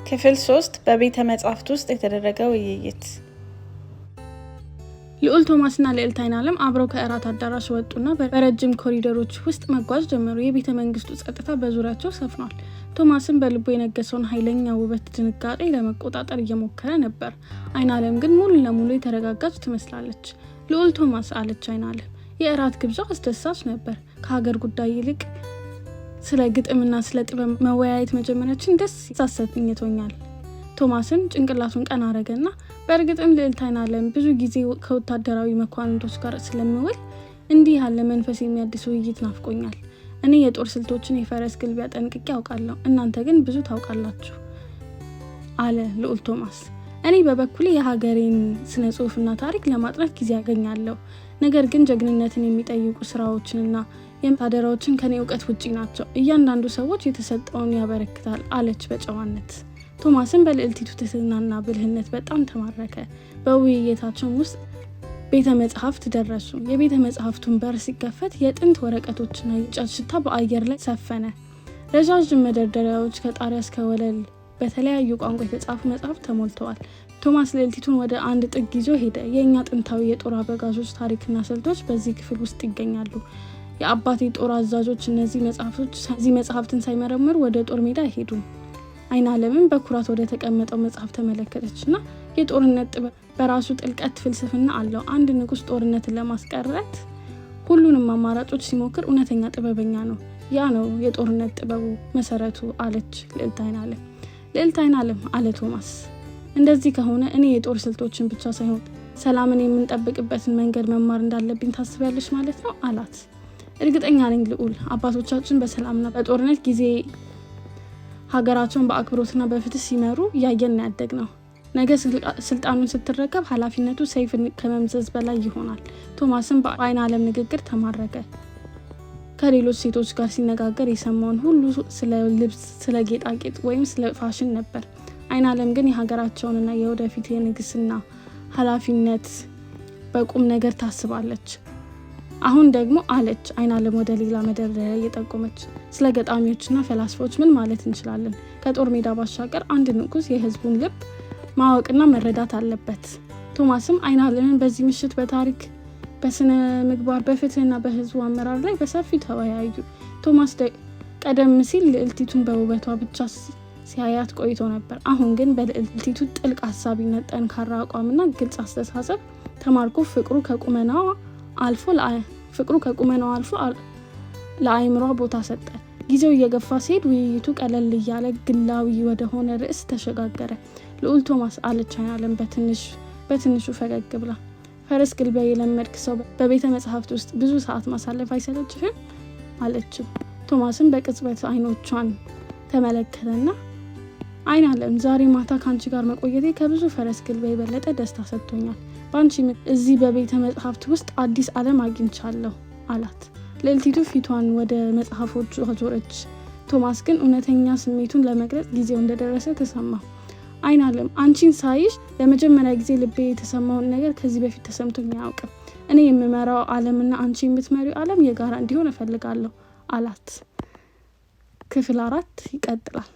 ክፍል 3 በቤተ መጻሕፍት ውስጥ የተደረገው ውይይት። ልዑል ቶማስና ልዕልት አይናለም አብረው ከእራት አዳራሽ ወጡና በረጅም ኮሪደሮች ውስጥ መጓዝ ጀመሩ። የቤተ መንግስቱ ጸጥታ በዙሪያቸው ሰፍኗል። ቶማስም በልቡ የነገሰውን ኃይለኛ ውበት ድንጋጤ ለመቆጣጠር እየሞከረ ነበር። አይናለም ግን ሙሉ ለሙሉ የተረጋጋች ትመስላለች። ልዑል ቶማስ አለች አይናለም፣ የእራት ግብዣው አስደሳች ነበር። ከሀገር ጉዳይ ይልቅ ስለ ግጥምና ስለ ጥበብ መወያየት መጀመራችን ደስ ያሰኝቶኛል። ቶማስም ጭንቅላቱን ቀና አረገና በእርግጥም ልዕልት አይናለም ብዙ ጊዜ ከወታደራዊ መኳንንቶች ጋር ስለምውል እንዲህ ያለ መንፈስ የሚያድስ ውይይት ናፍቆኛል። እኔ የጦር ስልቶችን የፈረስ ግልቢያ ጠንቅቄ ያውቃለሁ፣ እናንተ ግን ብዙ ታውቃላችሁ አለ ልዑል ቶማስ። እኔ በበኩሌ የሀገሬን ስነ ጽሑፍና ታሪክ ለማጥናት ጊዜ ያገኛለሁ። ነገር ግን ጀግንነትን የሚጠይቁ ስራዎችንና የምታደራዎችን ከኔ እውቀት ውጪ ናቸው። እያንዳንዱ ሰዎች የተሰጠውን ያበረክታል አለች በጨዋነት። ቶማስም በልዕልቲቱ ትህትናና ብልህነት በጣም ተማረከ። በውይይታቸው ውስጥ ቤተ መጻሕፍት ደረሱ። የቤተ መጻሕፍቱን በር ሲከፈት የጥንት ወረቀቶችና የእንጨት ሽታ በአየር ላይ ሰፈነ። ረዣዥም መደርደሪያዎች ከጣሪያ እስከ ወለል በተለያዩ ቋንቋ የተጻፉ መጽሐፍት ተሞልተዋል። ቶማስ ልዕልቲቱን ወደ አንድ ጥግ ይዞ ሄደ። የእኛ ጥንታዊ የጦር አበጋዞች ታሪክና ስልቶች በዚህ ክፍል ውስጥ ይገኛሉ። የአባቴ ጦር አዛዦች እነዚህ መጽሐፍትን ሳይመረምሩ ወደ ጦር ሜዳ አይሄዱም። አይናለምም በኩራት ወደ ተቀመጠው መጽሐፍ ተመለከተችና የጦርነት ጥበብ በራሱ ጥልቀት ፍልስፍና አለው። አንድ ንጉስ ጦርነትን ለማስቀረት ሁሉንም አማራጮች ሲሞክር እውነተኛ ጥበበኛ ነው። ያ ነው የጦርነት ጥበቡ መሰረቱ አለች ልዕልት አይናለም። ልዕልት አይናለም አለ ቶማስ፣ እንደዚህ ከሆነ እኔ የጦር ስልቶችን ብቻ ሳይሆን ሰላምን የምንጠብቅበትን መንገድ መማር እንዳለብኝ ታስቢያለሽ ማለት ነው አላት። እርግጠኛ ነኝ ልዑል፣ አባቶቻችን በሰላምና በጦርነት ጊዜ ሀገራቸውን በአክብሮትና በፍትህ ሲመሩ እያየን ያደግ ነው። ነገ ስልጣኑን ስትረከብ ኃላፊነቱ ሰይፍን ከመምዘዝ በላይ ይሆናል። ቶማስም በአይናለም ንግግር ተማረከ። ከሌሎች ሴቶች ጋር ሲነጋገር የሰማውን ሁሉ ስለ ልብስ፣ ስለ ጌጣጌጥ ወይም ስለ ፋሽን ነበር። አይናለም ግን የሀገራቸውንና የወደፊት የንግስና ኃላፊነት በቁም ነገር ታስባለች። አሁን ደግሞ አለች አይናለም ወደ ሌላ መደርደሪያ እየጠቆመች፣ ስለ ገጣሚዎችና ፈላስፎች ምን ማለት እንችላለን? ከጦር ሜዳ ባሻገር አንድ ንጉስ የህዝቡን ልብ ማወቅና መረዳት አለበት። ቶማስም አይናለምን በዚህ ምሽት በታሪክ፣ በስነ ምግባር፣ በፍትህና በህዝቡ አመራር ላይ በሰፊው ተወያዩ። ቶማስ ቀደም ሲል ልዕልቲቱን በውበቷ ብቻ ሲያያት ቆይቶ ነበር። አሁን ግን በልዕልቲቱ ጥልቅ ሀሳቢነት፣ ጠንካራ አቋምና ግልጽ አስተሳሰብ ተማርኮ ፍቅሩ ከቁመናው አልፎ ለአይምሯ ቦታ ሰጠ። ጊዜው እየገፋ ሲሄድ ውይይቱ ቀለል እያለ ግላዊ ወደ ሆነ ርዕስ ተሸጋገረ። ልዑል ቶማስ አለች አይናለም በትንሹ ፈገግ ብላ፣ ፈረስ ግልቢያ የለመድክ ሰው በቤተ መጻሕፍት ውስጥ ብዙ ሰዓት ማሳለፍ አይሰለችህም አለችው። ቶማስም በቅጽበት አይኖቿን ተመለከተና አይናለም፣ ዛሬ ማታ ካንቺ ጋር መቆየቴ ከብዙ ፈረስ ግልቢያ የበለጠ ደስታ ሰጥቶኛል። ባንቺ እዚህ በቤተ መጻሕፍት ውስጥ አዲስ ዓለም አግኝቻለሁ አላት። ልዕልቲቱ ፊቷን ወደ መጽሐፎቹ አዞረች። ቶማስ ግን እውነተኛ ስሜቱን ለመግለጽ ጊዜው እንደደረሰ ተሰማ። አይናለም፣ አንቺን ሳይሽ ለመጀመሪያ ጊዜ ልቤ የተሰማውን ነገር ከዚህ በፊት ተሰምቶኝ አያውቅም። እኔ የምመራው ዓለምና አንቺ የምትመሪው ዓለም የጋራ እንዲሆን እፈልጋለሁ አላት። ክፍል 4 ይቀጥላል።